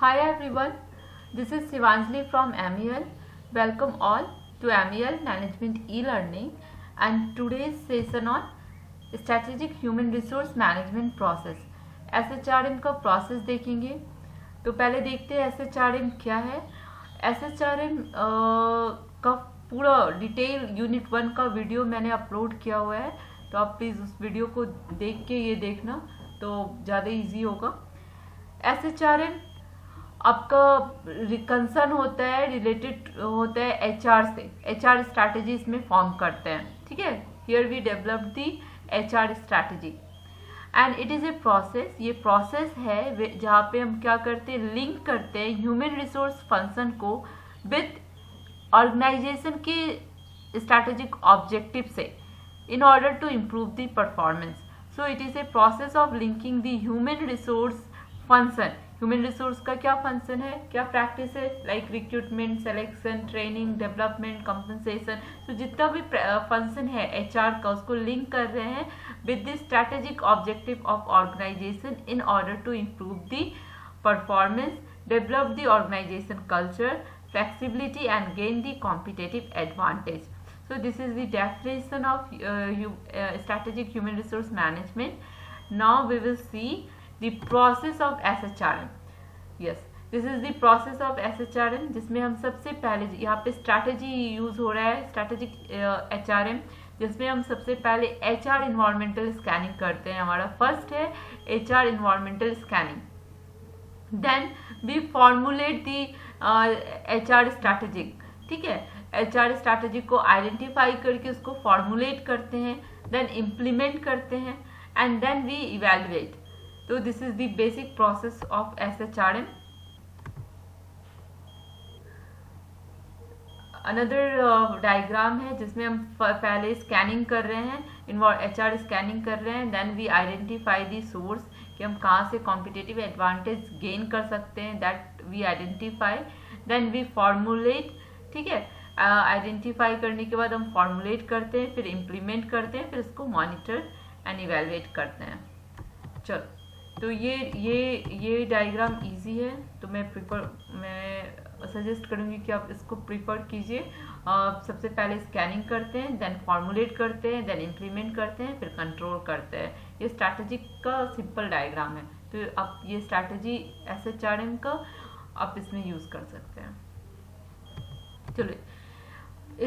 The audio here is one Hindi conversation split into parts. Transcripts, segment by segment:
Hi everyone, this is Shivanjali from MEL. Welcome all to MEL Management e-learning and today's session on Strategic Human Resource Management Process. SHRM का प्रोसेस देखेंगे। तो पहले देखते हैं SHRM क्या है। SHRM का पूरा डिटेल यूनिट 1 का वीडियो मैंने अपलोड किया हुआ है, तो आप प्लीज़ उस वीडियो को देख के ये देखना तो ज़्यादा इजी होगा। SHRM आपका कंसर्न होता है, रिलेटेड होता है HR से। HR स्ट्रैटेजी इसमें फॉर्म करते हैं, ठीक है। Here we develop the HR strategy and it is a process. ये प्रोसेस है जहाँ पे हम क्या करते हैं, लिंक करते हैं ह्यूमन रिसोर्स फंक्शन को विद ऑर्गेनाइजेशन के स्ट्रैटेजिक ऑब्जेक्टिव से in order to improve the performance. So it is a process of linking the human resource function. Human resource का क्या फंक्शन है, क्या प्रैक्टिस है, like recruitment, selection, training, development, compensation. तो जितना भी फंक्शन है HR का उसको लिंक कर रहे हैं with the strategic objective of organisation in order to improve the performance, develop the organisation culture, flexibility and gain the competitive advantage. So this is the definition of strategic human resource management. Now we will see the process of SHRM. Yes, this is the process of SHRM जिसमें हम सबसे पहले यहाँ पे स्ट्रैटेजी यूज हो रहा है, स्ट्रैटेजिक HRM, जिसमें हम सबसे पहले HR इन्वायरमेंटल स्कैनिंग करते हैं। हमारा फर्स्ट है HR environmental scanning. Then we formulate the HR strategic, ठीक है। HR स्ट्रैटेजी को आइडेंटिफाई करके उसको फॉर्मुलेट करते हैं, देन इम्प्लीमेंट करते हैं एंड देन वी इवेलुएट। तो this is the basic process of SHRM। Another diagram है जिसमें हम पहले स्कैनिंग कर रहे हैं, HR स्कैनिंग कर रहे हैं, then we identify the source कि हम कहाँ से कॉम्पिटिटिव एडवांटेज गेन कर सकते हैं, that we identify, then we formulate, ठीक है। आइडेंटिफाई करने के बाद हम फॉर्मुलेट करते हैं, फिर इम्प्लीमेंट करते हैं, फिर इसको मॉनिटर एंड इवेलुएट करते हैं। चलो, तो ये डायग्राम इजी है, तो मैं सजेस्ट करूँगी कि आप इसको प्रिफर कीजिए। सबसे पहले स्कैनिंग करते हैं, देन फॉर्मुलेट करते हैं, देन इम्प्लीमेंट करते हैं, फिर कंट्रोल करते हैं। ये स्ट्रैटेजी का सिंपल डायग्राम है, तो आप ये स्ट्रैटेजी SHRM का आप इसमें यूज़ कर सकते हैं। चलो,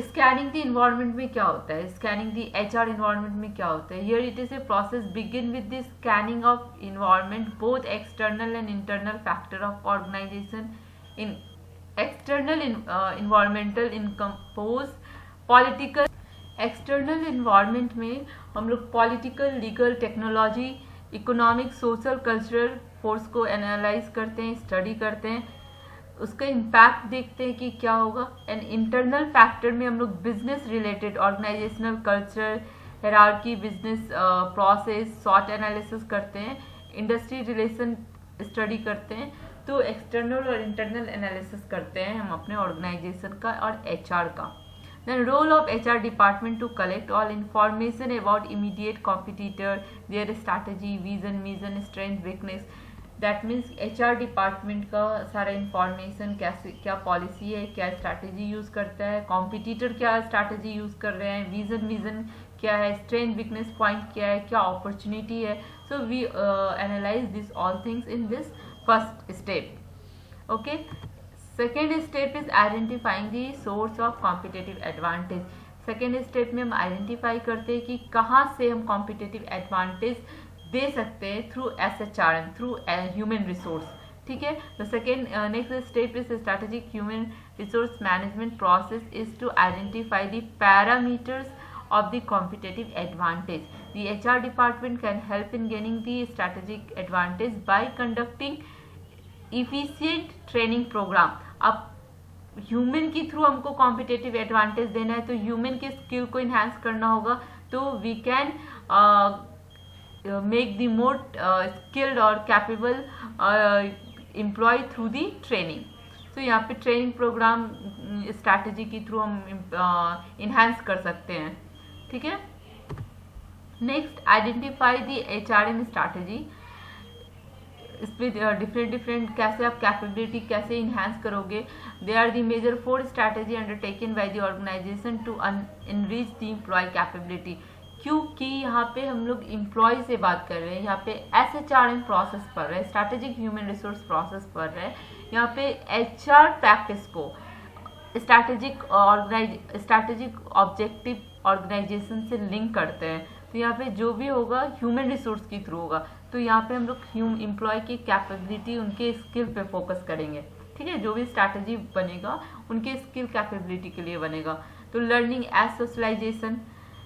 स्कैनिंग द इन्वायरमेंट में क्या होता है, स्कैनिंग द HR इन्वायरमेंट में क्या होता है। Here it is a process begin with the scanning of environment, both external and internal factor of organisation. In external environmental encompass political. External environment में हम लोग political, legal, technology, economic, social, cultural force को एनालाइज करते हैं, स्टडी करते हैं, उसका इम्पैक्ट देखते हैं कि क्या होगा। एंड इंटरनल फैक्टर में हम लोग business related, organisational culture, hierarchy, business process, सॉट एनालिसिस करते हैं, इंडस्ट्री रिलेशन स्टडी करते हैं। तो एक्सटर्नल और इंटरनल एनालिसिस करते हैं हम अपने ऑर्गेनाइजेशन का और HR का। Then role of HR department to collect all information about immediate competitor, their strategy, vision, mission, strength, weakness. That means HR department का सारा इंफॉर्मेशन, कैसे, क्या पॉलिसी है, क्या स्ट्रैटेजी यूज़ करता है, कॉम्पिटिटर क्या स्ट्रैटेजी यूज़ कर रहे हैं, विजन क्या है, स्ट्रेंथ, वीकनेस पॉइंट क्या है, क्या अपॉर्चुनिटी है। So we analyse this all things in this first step. Okay, second step is identifying the source of competitive advantage. Second step में हम आइडेंटिफाई करते हैं कि कहाँ से हम कॉम्पिटिटिव एडवांटेज दे सकते हैं through SHRM, through human resource, ठीक है। तो second next step is strategic human resource management process is to identify the parameters of the competitive advantage. The HR department can help in gaining the strategic advantage by conducting efficient training program. अब ह्यूमन के थ्रू हमको कॉम्पिटिटिव एडवांटेज देना है, तो ह्यूमन के स्किल को इन्हांस करना होगा, तो we can make the more skilled और capable employ through the training. तो यहाँ पे ट्रेनिंग प्रोग्राम स्ट्रैटेजी के थ्रू हम इन्हांस कर सकते हैं, ठीक है। Next, identify the HRM strategy. इस पर डिफरेंट कैसे आप कैपेबिलिटी कैसे इन्हांस करोगे। They are the major 4 strategy undertaken by the organization to enrich the employ capability. क्योंकि यहाँ पे हम लोग एम्प्लॉय से बात कर रहे हैं, यहाँ पे SHRM प्रोसेस पढ़ रहे हैं, स्ट्रैटेजिक ह्यूमन रिसोर्स प्रोसेस पढ़ रहे हैं। यहाँ पे HR प्रैक्टिस को स्ट्रैटेजिक ऑब्जेक्टिव ऑर्गेनाइजेशन से लिंक करते हैं। तो यहाँ पे जो भी होगा ह्यूमन रिसोर्स के थ्रू होगा। तो यहाँ पे हम लोग एम्प्लॉय की कैपेबिलिटी, उनके स्किल पे फोकस करेंगे। ठीक है, जो भी स्ट्रैटेजी बनेगा उनके स्किल कैपेबिलिटी के लिए बनेगा। तो learning as socialisation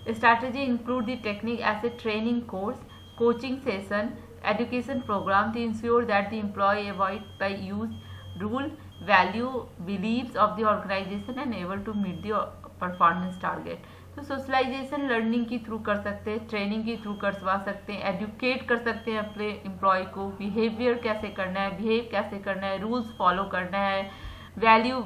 strategy include the technique as a training course, coaching session, education program to ensure that the employee avoid by use rule, value, beliefs of the organization and able to meet the performance target। तो सोशलाइजेशन लर्निंग के थ्रू कर सकते हैं, ट्रेनिंग के थ्रू करवा सकते हैं, एडुकेट कर सकते हैं अपने एम्प्लॉय को, बिहेवियर कैसे करना है, बिहेव कैसे करना है, रूल्स फॉलो करना है, वैल्यू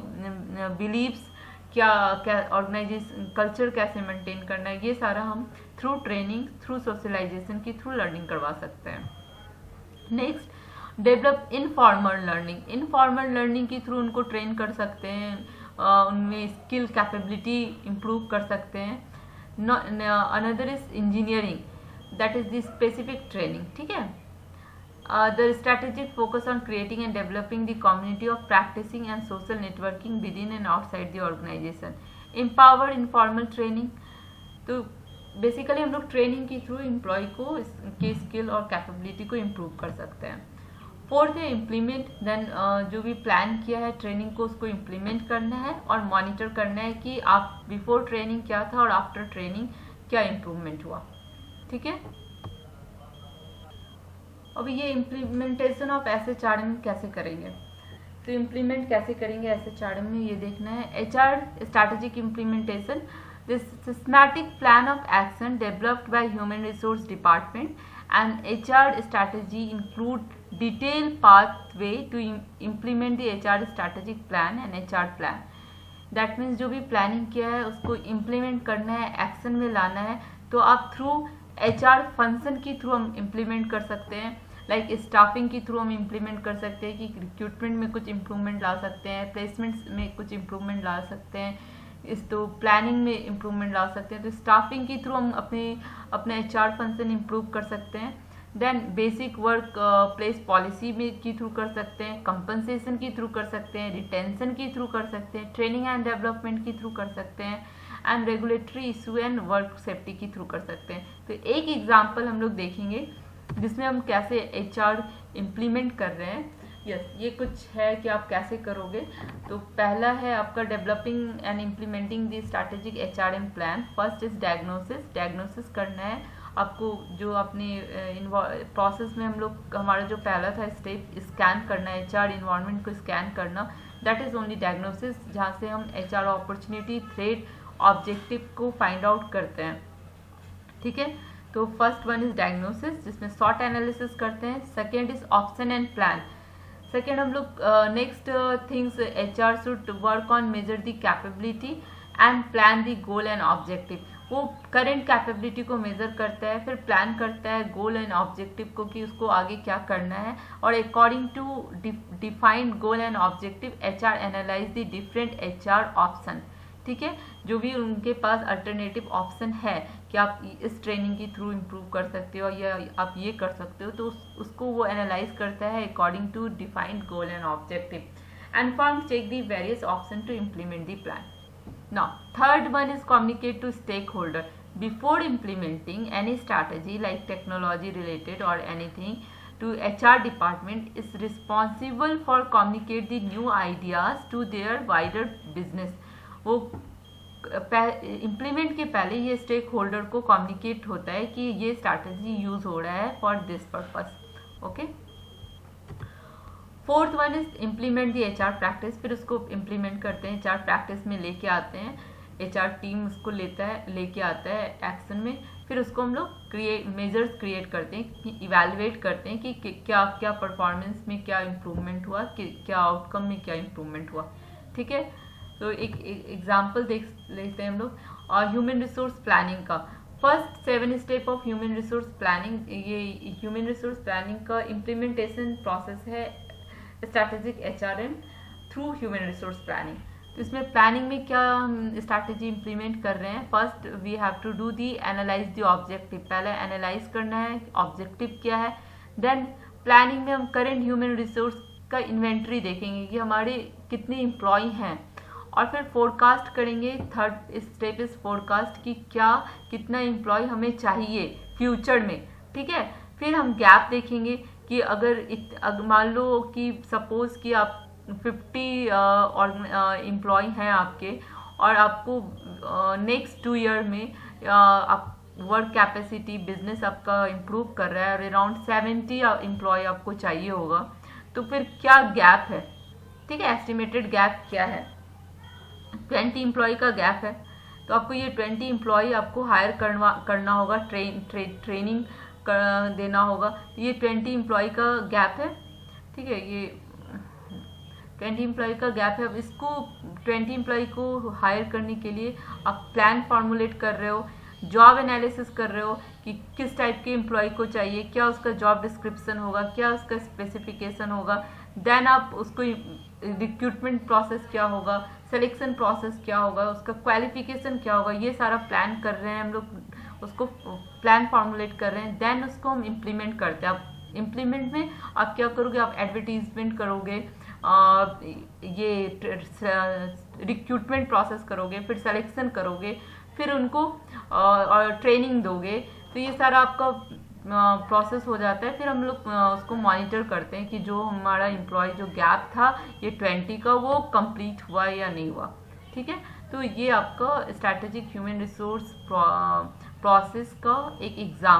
बिलीव्स क्या ऑर्गेनाइजेशन कल्चर कैसे मेंटेन करना है, ये सारा हम थ्रू ट्रेनिंग, थ्रू सोशलाइजेशन की थ्रू लर्निंग करवा सकते हैं। Next, develop informal learning. Informal learning के थ्रू उनको ट्रेन कर सकते हैं, उनमें स्किल कैपेबिलिटी इम्प्रूव कर सकते हैं। Another is engineering, that is the specific training. ठीक है, the strategic focus on creating and developing the community of practicing and social networking within and outside the organization। empower informal training, तो बेसिकली हम लोग ट्रेनिंग के थ्रू एम्प्लॉय को के स्किल और कैपेबिलिटी को इम्प्रूव कर सकते हैं। फोर्थ है इम्प्लीमेंट, देन जो भी प्लान किया है ट्रेनिंग को उसको इम्प्लीमेंट करना है और मॉनिटर करना है कि आप बिफोर ट्रेनिंग क्या था और आफ्टर ट्रेनिंग क्या इम्प्रूवमेंट हुआ। ठीक है, अब ये इम्प्लीमेंटेशन ऑफ SHRM कैसे करेंगे, तो इम्प्लीमेंट कैसे करेंगे SHRM में ये देखना है। HR strategic implementation, this systematic plan of action developed by human resource department and HR strategy include detail pathway to implement the HR strategic plan and HR plan. That means जो भी प्लानिंग किया है उसको इम्प्लीमेंट करना है, एक्शन में लाना है। तो आप थ्रू HR फंक्शन के थ्रू हम इम्प्लीमेंट कर सकते हैं, लाइक स्टाफिंग के थ्रू हम इम्प्लीमेंट कर सकते हैं कि रिक्रूटमेंट में कुछ इम्प्रूवमेंट ला सकते हैं, प्लेसमेंट्स में कुछ इम्प्रूवमेंट ला सकते हैं, इस तो प्लानिंग में इम्प्रूवमेंट ला सकते हैं। तो स्टाफिंग के थ्रू हम अपने HR फंक्शन इम्प्रूव कर सकते हैं। Then basic work place policy में के थ्रू कर सकते हैं, कंपनसेशन के थ्रू कर सकते हैं, रिटेंशन के थ्रू कर सकते हैं, ट्रेनिंग एंड डेवलपमेंट के थ्रू कर सकते हैं, and regulatory issue and work safety के थ्रू कर सकते हैं। तो एक एग्जाम्पल हम लोग देखेंगे जिसमें हम कैसे HR इम्प्लीमेंट कर रहे हैं। यस, ये कुछ है कि आप कैसे करोगे। तो पहला है आपका developing and implementing the strategic HRM plan. First is diagnosis करना है आपको। जो अपने प्रोसेस में हम लोग हमारा जो पहला था स्टेप, स्कैन करना है HR इन्वायरमेंट को स्कैन करना, दैट इज ओनली डायग्नोसिस, जहाँ से हम HR अपॉर्चुनिटी, थ्रेट, ऑब्जेक्टिव को फाइंड आउट करते हैं। ठीक है, तो फर्स्ट वन इज डायग्नोसिस जिसमें सॉट एनालिसिस करते हैं। Second is option and plan. Second हम लोग next things HR should work on measure the capability and plan the goal and objective. वो करेंट कैपेबिलिटी को मेजर करता है, फिर प्लान करता है गोल एंड ऑब्जेक्टिव को कि उसको आगे क्या करना है, और according to defined goal and objective HR analyse the different HR option. ठीक है, जो भी उनके पास अल्टरनेटिव ऑप्शन है कि आप इस ट्रेनिंग के थ्रू इम्प्रूव कर सकते हो या आप ये कर सकते हो, तो उसको वो एनालाइज करता है according to defined goal and objective, and form check the various option to implement the plan. Now, third one is communicate to stakeholder. Before implementing any strategy like technology related or anything to HR department is responsible for communicate the new ideas to their wider business. वो इम्प्लीमेंट के पहले ये स्टेक होल्डर को कम्युनिकेट होता है कि ये स्ट्रैटेजी यूज हो रहा है for this purpose. Okay, fourth one is implement the HR practice. फिर उसको इम्प्लीमेंट करते हैं, HR प्रैक्टिस में लेके आते हैं, HR टीम उसको लेके आता है एक्शन में। फिर उसको हम लोग मेजर्स क्रिएट करते हैं, इवेलुएट करते हैं कि क्या क्या परफॉर्मेंस में क्या इम्प्रूवमेंट हुआ, क्या आउटकम में क्या इम्प्रूवमेंट हुआ। ठीक है, तो एक एग्जाम्पल देख लेते हैं हम लोग। और ह्यूमन रिसोर्स प्लानिंग का first 7 step of human resource planning, ये ह्यूमन रिसोर्स प्लानिंग का इम्प्लीमेंटेशन प्रोसेस है strategic HRM through human resource planning. तो इसमें प्लानिंग में क्या हम स्ट्रैटेजी इम्प्लीमेंट कर रहे हैं, first we have to do the analyse the objective, पहले एनालाइज करना है ऑब्जेक्टिव क्या है। देन प्लानिंग में हम करेंट ह्यूमन रिसोर्स का इन्वेंट्री देखेंगे कि हमारे कितने एम्प्लॉय हैं, और फिर फोरकास्ट करेंगे। थर्ड स्टेप इज फोरकास्ट कि क्या कितना एम्प्लॉय हमें चाहिए फ्यूचर में, ठीक है। फिर हम गैप देखेंगे कि अगर मान लो कि सपोज कि आप 50 एम्प्लॉय हैं आपके, और आपको नेक्स्ट 2 ईयर में आप वर्क कैपेसिटी बिजनेस आपका इम्प्रूव कर रहा है और अराउंड 70 एम्प्लॉय आपको चाहिए होगा, तो फिर क्या गैप है, ठीक है, एस्टिमेटेड गैप क्या है। 20 एम्प्लॉय का गैप है, तो आपको ये 20 एम्प्लॉय आपको हायर करना होगा, ट्रेनिंग देना होगा। तो ये 20 एम्प्लॉय का गैप है, ठीक है, ये 20 एम्प्लॉय का गैप है। अब इसको 20 एम्प्लॉय को हायर करने के लिए आप प्लान फॉर्मुलेट कर रहे हो, जॉब एनालिसिस कर रहे हो कि किस टाइप के एम्प्लॉय को चाहिए, क्या उसका जॉब डिस्क्रिप्शन होगा, क्या उसका स्पेसिफिकेशन होगा। देन आप उसको रिक्रूटमेंट प्रोसेस क्या होगा, सिलेक्शन प्रोसेस क्या होगा, उसका क्वालिफिकेशन क्या होगा, ये सारा प्लान कर रहे हैं हम लोग, उसको प्लान फॉर्मुलेट कर रहे हैं। देन उसको हम इम्प्लीमेंट करते हैं। आप इम्प्लीमेंट में आप क्या करोगे, आप एडवर्टीजमेंट करोगे, ये रिक्रूटमेंट प्रोसेस करोगे, फिर सिलेक्शन करोगे, फिर उनको और ट्रेनिंग दोगे। तो ये सारा आपका प्रोसेस हो जाता है। फिर हम लोग उसको मॉनिटर करते हैं कि जो हमारा एम्प्लॉय जो गैप था ये 20 का, वो कंप्लीट हुआ या नहीं हुआ, ठीक है। तो ये आपका स्ट्रैटेजिक ह्यूमन रिसोर्स प्रोसेस का एक एग्जाम